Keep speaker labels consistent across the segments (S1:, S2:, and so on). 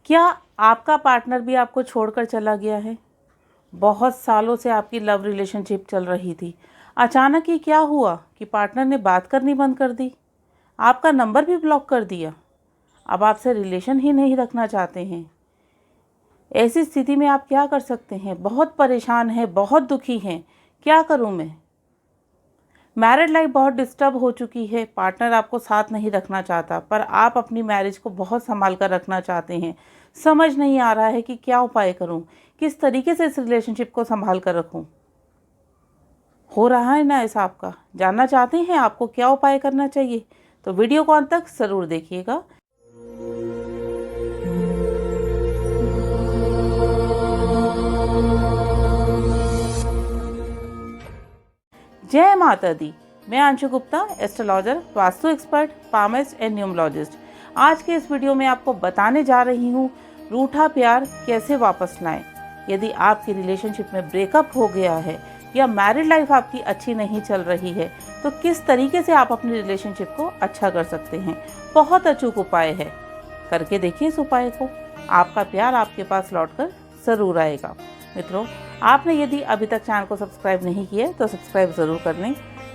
S1: क्या आपका पार्टनर भी आपको छोड़कर चला गया है? बहुत सालों से आपकी लव रिलेशनशिप चल रही थी। अचानक ही क्या हुआ कि पार्टनर ने बात करनी बंद कर दी, आपका नंबर भी ब्लॉक कर दिया, अब आपसे रिलेशन ही नहीं रखना चाहते हैं। ऐसी स्थिति में आप क्या कर सकते हैं? बहुत परेशान हैं, बहुत दुखी हैं, क्या करूं मैं? मैरिड लाइफ बहुत डिस्टर्ब हो चुकी है, पार्टनर आपको साथ नहीं रखना चाहता, पर आप अपनी मैरिज को बहुत संभाल कर रखना चाहते हैं। समझ नहीं आ रहा है कि क्या उपाय करूं, किस तरीके से इस रिलेशनशिप को संभाल कर रखूं। हो रहा है ना ऐसा आपका? जानना चाहते हैं आपको क्या उपाय करना चाहिए? तो वीडियो को अंत तक ज़रूर देखिएगा। जय माता दी। मैं Anshu Gupta, astrologer, vastu expert, palmist and numerologist. आज के इस वीडियो में आपको बताने जा रही हूँ रूठा प्यार कैसे वापस लाएं। यदि आपकी रिलेशनशिप में ब्रेकअप हो गया है या मैरिड लाइफ आपकी अच्छी नहीं चल रही है तो किस तरीके से आप अपनी रिलेशनशिप को अच्छा कर सकते हैं। बहुत अचूक उपाय है, करके देखिए इस उपाय को, आपका प्यार आपके पास लौटकर ज़रूर आएगा। मित्रों, आपने यदि अभी तक चैनल को सब्सक्राइब नहीं किया तो सब्सक्राइब ज़रूर कर लें,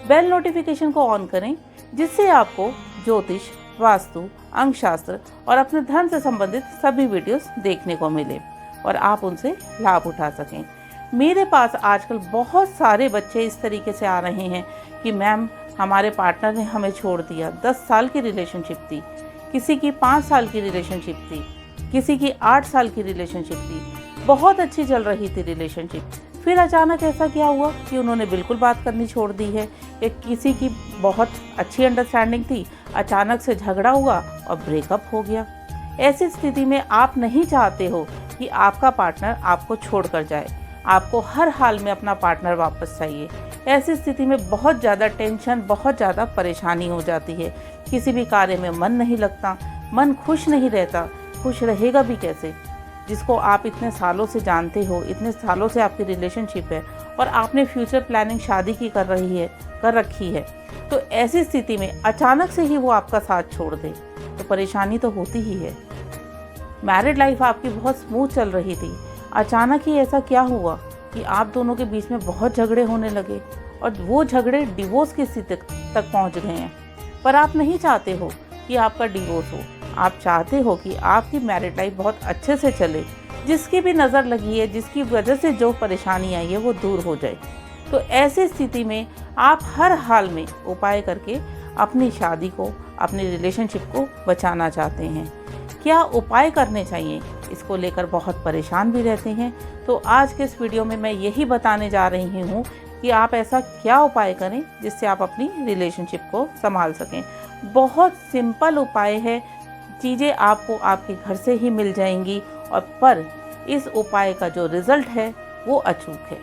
S1: बेल नोटिफिकेशन को ऑन करें, जिससे आपको ज्योतिष, वास्तु, अंकशास्त्र और अपने धर्म से संबंधित सभी वीडियोस देखने को मिले और आप उनसे लाभ उठा सकें। मेरे पास आजकल बहुत सारे बच्चे इस तरीके से आ रहे हैं कि मैम हमारे पार्टनर ने हमें छोड़ दिया। 10 साल की रिलेशनशिप थी, किसी की 5 साल की रिलेशनशिप थी, किसी की 8 साल की रिलेशनशिप थी, बहुत अच्छी चल रही थी रिलेशनशिप। फिर अचानक ऐसा क्या हुआ कि उन्होंने बिल्कुल बात करनी छोड़ दी है। एक किसी की बहुत अच्छी अंडरस्टैंडिंग थी, अचानक से झगड़ा हुआ और ब्रेकअप हो गया। ऐसी स्थिति में आप नहीं चाहते हो कि आपका पार्टनर आपको छोड़कर जाए, आपको हर हाल में अपना पार्टनर वापस चाहिए। ऐसी स्थिति में बहुत ज़्यादा टेंशन, बहुत ज़्यादा परेशानी हो जाती है। किसी भी कार्य में मन नहीं लगता, मन खुश नहीं रहता, खुश रहेगा भी कैसे? जिसको आप इतने सालों से जानते हो, इतने सालों से आपकी रिलेशनशिप है और आपने फ्यूचर प्लानिंग शादी की कर रखी है, तो ऐसी स्थिति में अचानक से ही वो आपका साथ छोड़ दे तो परेशानी तो होती ही है। मैरिड लाइफ आपकी बहुत स्मूथ चल रही थी, अचानक ही ऐसा क्या हुआ कि आप दोनों के बीच में बहुत झगड़े होने लगे और वो झगड़े डिवोर्स की स्थिति तक पहुंच गए हैं। पर आप नहीं चाहते हो कि आपका डिवोर्स हो, आप चाहते हो कि आपकी मैरिड लाइफ बहुत अच्छे से चले, जिसकी भी नज़र लगी है, जिसकी वजह से जो परेशानी आई है वो दूर हो जाए। तो ऐसी स्थिति में आप हर हाल में उपाय करके अपनी शादी को, अपनी रिलेशनशिप को बचाना चाहते हैं। क्या उपाय करने चाहिए, इसको लेकर बहुत परेशान भी रहते हैं। तो आज के इस वीडियो में मैं यही बताने जा रही हूँ कि आप ऐसा क्या उपाय करें जिससे आप अपनी रिलेशनशिप को संभाल सकें। बहुत सिंपल उपाय है, चीज़ें आपको आपके घर से ही मिल जाएंगी और पर इस उपाय का जो रिज़ल्ट है वो अचूक है।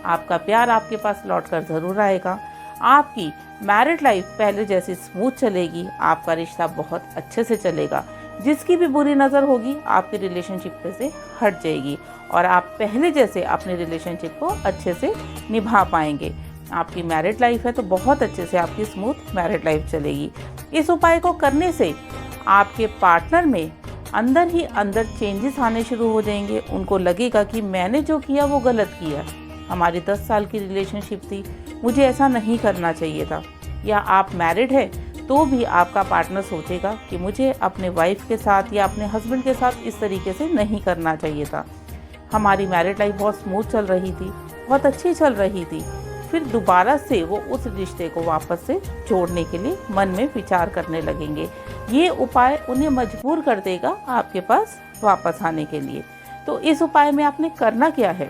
S1: आपका प्यार आपके पास लौटकर ज़रूर आएगा, आपकी मैरिड लाइफ पहले जैसी स्मूथ चलेगी, आपका रिश्ता बहुत अच्छे से चलेगा, जिसकी भी बुरी नज़र होगी आपकी रिलेशनशिप से हट जाएगी और आप पहले जैसे अपनी रिलेशनशिप को अच्छे से निभा पाएंगे। आपकी मैरिड लाइफ है तो बहुत अच्छे से आपकी स्मूथ मैरिड लाइफ चलेगी। इस उपाय को करने से आपके पार्टनर में अंदर ही अंदर चेंजेस आने शुरू हो जाएंगे। उनको लगेगा कि मैंने जो किया वो गलत किया, हमारी 10 साल की रिलेशनशिप थी, मुझे ऐसा नहीं करना चाहिए था। या आप मैरिड है तो भी आपका पार्टनर सोचेगा कि मुझे अपने वाइफ के साथ या अपने हस्बैंड के साथ इस तरीके से नहीं करना चाहिए था। हमारी मैरिड लाइफ बहुत स्मूथ चल रही थी, बहुत अच्छी चल रही थी। फिर दोबारा से वो उस रिश्ते को वापस से जोड़ने के लिए मन में विचार करने लगेंगे। ये उपाय उन्हें मजबूर कर देगा आपके पास वापस आने के लिए। तो इस उपाय में आपने करना क्या है?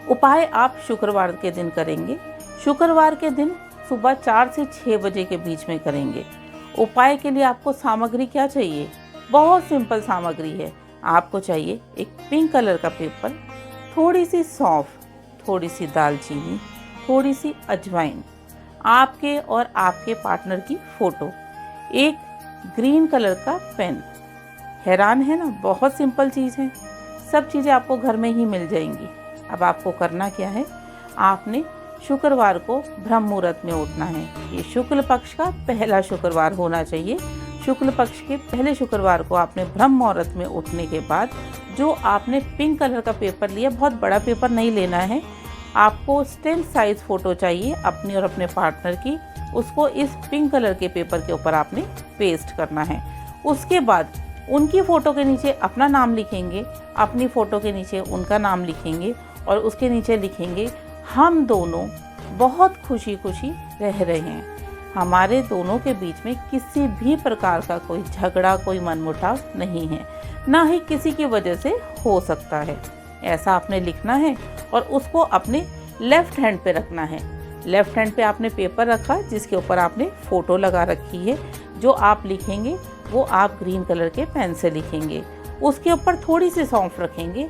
S1: उपाय आप शुक्रवार के दिन करेंगे। शुक्रवार के दिन सुबह 4 से 6 बजे के बीच में करेंगे। उपाय के लिए आपको सामग्री क्या चाहिए? बहुत सिंपल सामग्री है। आपको चाहिए एक पिंक कलर का पेपर, थोड़ी सी सौंफ, थोड़ी सी दालचीनी, थोड़ी सी अजवाइन, आपके और आपके पार्टनर की फ़ोटो, एक ग्रीन कलर का पेन। हैरान है ना? बहुत सिंपल चीज़ है, सब चीज़ें आपको घर में ही मिल जाएंगी। अब आपको करना क्या है? आपने शुक्रवार को ब्रह्म मुहूर्त में उठना है। ये शुक्ल पक्ष का पहला शुक्रवार होना चाहिए। शुक्ल पक्ष के पहले शुक्रवार को आपने ब्रह्म मुहूर्त में उठने के बाद जो आपने पिंक कलर का पेपर लिया, बहुत बड़ा पेपर नहीं लेना है, आपको स्टिल साइज फ़ोटो चाहिए अपनी और अपने पार्टनर की, उसको इस पिंक कलर के पेपर के ऊपर आपने पेस्ट करना है। उसके बाद उनकी फ़ोटो के नीचे अपना नाम लिखेंगे, अपनी फ़ोटो के नीचे उनका नाम लिखेंगे और उसके नीचे लिखेंगे हम दोनों बहुत खुशी खुशी रह रहे हैं। हमारे दोनों के बीच में किसी भी प्रकार का कोई झगड़ा, कोई मनमुटाव नहीं है, ना ही किसी की वजह से हो सकता है। ऐसा आपने लिखना है और उसको अपने लेफ़्ट हैंड पे रखना है। लेफ़्ट हैंड पे आपने पेपर रखा जिसके ऊपर आपने फ़ोटो लगा रखी है। जो आप लिखेंगे वो आप ग्रीन कलर के पेन से लिखेंगे। उसके ऊपर थोड़ी सी सौंफ रखेंगे,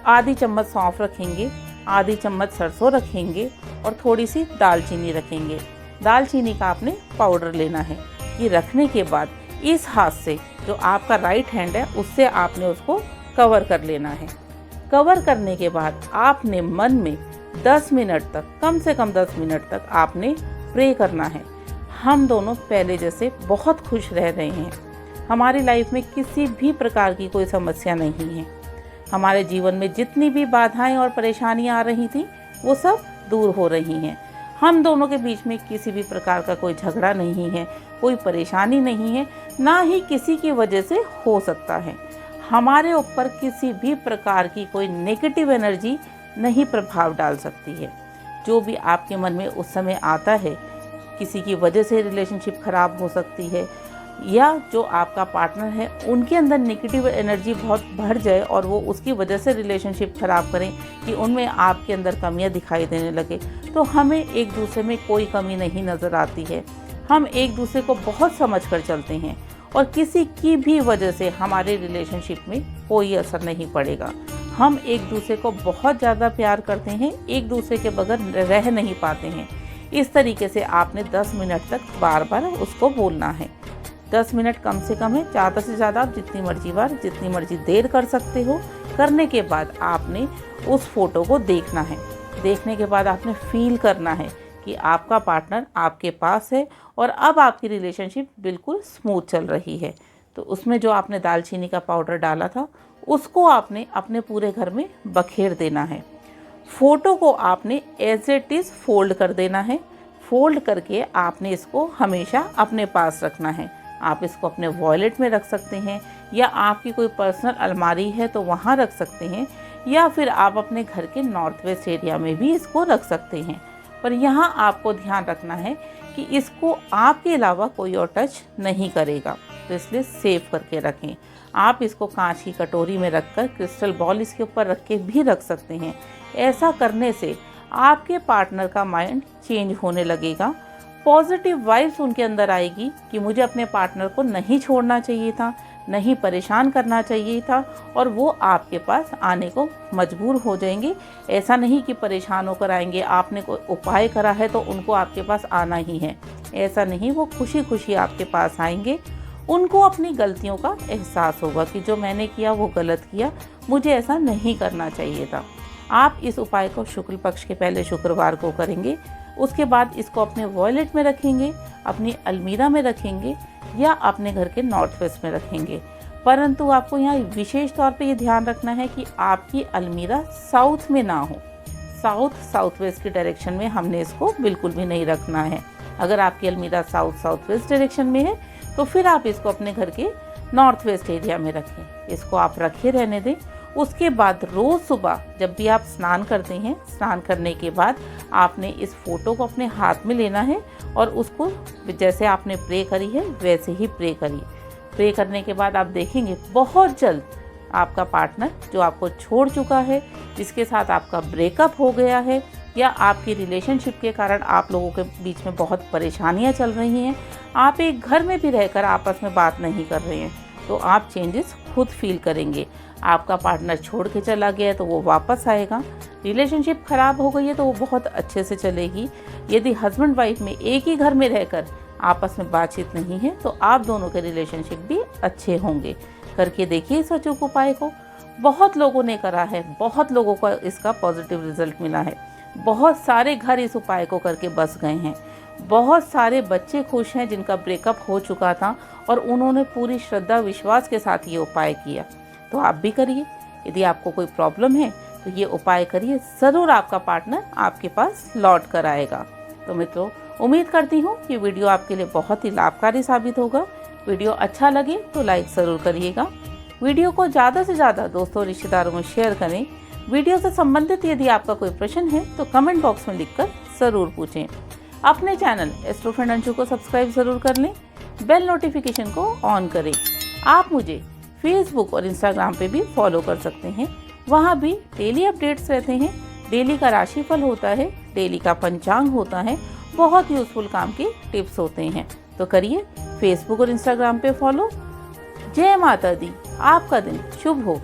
S1: आधी चम्मच सौंफ रखेंगे, आधी चम्मच सरसों रखेंगे और थोड़ी सी दालचीनी रखेंगे। दालचीनी का आपने पाउडर लेना है। ये रखने के बाद इस हाथ से जो आपका राइट हैंड है उससे आपने उसको कवर कर लेना है। कवर करने के बाद आपने मन में 10 मिनट तक, कम से कम 10 मिनट तक आपने प्रे करना है। हम दोनों पहले जैसे बहुत खुश रह रहे हैं, हमारी लाइफ में किसी भी प्रकार की कोई समस्या नहीं है, हमारे जीवन में जितनी भी बाधाएं और परेशानियां आ रही थी वो सब दूर हो रही हैं। हम दोनों के बीच में किसी भी प्रकार का कोई झगड़ा नहीं है, कोई परेशानी नहीं है, ना ही किसी की वजह से हो सकता है। हमारे ऊपर किसी भी प्रकार की कोई नेगेटिव एनर्जी नहीं प्रभाव डाल सकती है। जो भी आपके मन में उस समय आता है, किसी की वजह से रिलेशनशिप खराब हो सकती है, या जो आपका पार्टनर है उनके अंदर नेगेटिव एनर्जी बहुत बढ़ जाए और वो उसकी वजह से रिलेशनशिप खराब करें कि उनमें आपके अंदर कमियां दिखाई देने लगे, तो हमें एक दूसरे में कोई कमी नहीं नज़र आती है। हम एक दूसरे को बहुत समझ कर चलते हैं और किसी की भी वजह से हमारे रिलेशनशिप में कोई असर नहीं पड़ेगा। हम एक दूसरे को बहुत ज़्यादा प्यार करते हैं, एक दूसरे के बगैर रह नहीं पाते हैं। इस तरीके से आपने 10 मिनट तक बार बार उसको बोलना है। 10 मिनट कम से कम है, ज़्यादा से ज़्यादा आप जितनी मर्जी बार, जितनी मर्जी देर कर सकते हो। करने के बाद आपने उस फोटो को देखना है। देखने के बाद आपने फील करना है कि आपका पार्टनर आपके पास है और अब आपकी रिलेशनशिप बिल्कुल स्मूथ चल रही है। तो उसमें जो आपने दालचीनी का पाउडर डाला था उसको आपने अपने पूरे घर में बखेर देना है। फ़ोटो को आपने एज इट इज़ फोल्ड कर देना है। फोल्ड करके आपने इसको हमेशा अपने पास रखना है। आप इसको अपने वॉलेट में रख सकते हैं, या आपकी कोई पर्सनल अलमारी है तो वहाँ रख सकते हैं, या फिर आप अपने घर के नॉर्थ वेस्ट एरिया में भी इसको रख सकते हैं। पर यहाँ आपको ध्यान रखना है कि इसको आपके अलावा कोई और टच नहीं करेगा, तो इसलिए सेव करके रखें। आप इसको कांच की कटोरी में रखकर क्रिस्टल बॉल इसके ऊपर रख के भी रख सकते हैं। ऐसा करने से आपके पार्टनर का माइंड चेंज होने लगेगा, पॉजिटिव वाइब्स उनके अंदर आएगी कि मुझे अपने पार्टनर को नहीं छोड़ना चाहिए था, नहीं परेशान करना चाहिए था, और वो आपके पास आने को मजबूर हो जाएंगे। ऐसा नहीं कि परेशान होकर आएंगे, आपने कोई उपाय करा है तो उनको आपके पास आना ही है, ऐसा नहीं। वो खुशी खुशी आपके पास आएंगे। उनको अपनी गलतियों का एहसास होगा कि जो मैंने किया वो गलत किया, मुझे ऐसा नहीं करना चाहिए था। आप इस उपाय को शुक्ल पक्ष के पहले शुक्रवार को करेंगे। उसके बाद इसको अपने वॉलेट में रखेंगे, अपनी अलमीरा में रखेंगे, या अपने घर के नॉर्थ वेस्ट में रखेंगे। परंतु आपको यहाँ विशेष तौर पे ये ध्यान रखना है कि आपकी अलमीरा साउथ में ना हो। साउथ वेस्ट की डायरेक्शन में हमने इसको बिल्कुल भी नहीं रखना है। अगर आपकी अलमीरा साउथ वेस्ट डायरेक्शन में है तो फिर आप इसको अपने घर के नॉर्थ वेस्ट एरिया में रखें। इसको आप रखे रहने दें। उसके बाद रोज़ सुबह जब भी आप स्नान करते हैं, स्नान करने के बाद आपने इस फ़ोटो को अपने हाथ में लेना है और उसको जैसे आपने प्रे करी है वैसे ही प्रे करिए। प्रे करने के बाद आप देखेंगे बहुत जल्द आपका पार्टनर जो आपको छोड़ चुका है, जिसके साथ आपका ब्रेकअप हो गया है, या आपकी रिलेशनशिप के कारण आप लोगों के बीच में बहुत परेशानियां चल रही हैं, आप एक घर में भी रहकर आपस में बात नहीं कर रहे हैं, तो आप चेंजेस खुद फील करेंगे। आपका पार्टनर छोड़ के चला गया है तो वो वापस आएगा। रिलेशनशिप ख़राब हो गई है तो वो बहुत अच्छे से चलेगी। यदि हस्बैंड वाइफ में एक ही घर में रहकर आपस में बातचीत नहीं है तो आप दोनों के रिलेशनशिप भी अच्छे होंगे। करके देखिए इस अचूक उपाय को। बहुत लोगों ने करा है, बहुत लोगों को इसका पॉजिटिव रिजल्ट मिला है। बहुत सारे घर इस उपाय को करके बस गए हैं। बहुत सारे बच्चे खुश हैं जिनका ब्रेकअप हो चुका था और उन्होंने पूरी श्रद्धा विश्वास के साथ ये उपाय किया। तो आप भी करिए। यदि आपको कोई प्रॉब्लम है तो ये उपाय करिए, ज़रूर आपका पार्टनर आपके पास लौट कर आएगा। तो मित्रों, उम्मीद करती हूँ कि वीडियो आपके लिए बहुत ही लाभकारी साबित होगा। वीडियो अच्छा लगे तो लाइक ज़रूर करिएगा। वीडियो को ज़्यादा से ज़्यादा दोस्तों रिश्तेदारों में शेयर करें। वीडियो से संबंधित यदि आपका कोई प्रश्न है तो कमेंट बॉक्स में लिखकर ज़रूर पूछें। अपने चैनल एस्ट्रो फ्रेंड अंशु को सब्सक्राइब ज़रूर कर लें, बेल नोटिफिकेशन को ऑन करें। आप मुझे फेसबुक और इंस्टाग्राम पे भी फॉलो कर सकते हैं, वहाँ भी डेली अपडेट्स रहते हैं। डेली का राशिफल होता है, डेली का पंचांग होता है, बहुत यूज़फुल काम के टिप्स होते हैं। तो करिए फेसबुक और इंस्टाग्राम पे फॉलो। जय माता दी, आपका दिन शुभ हो।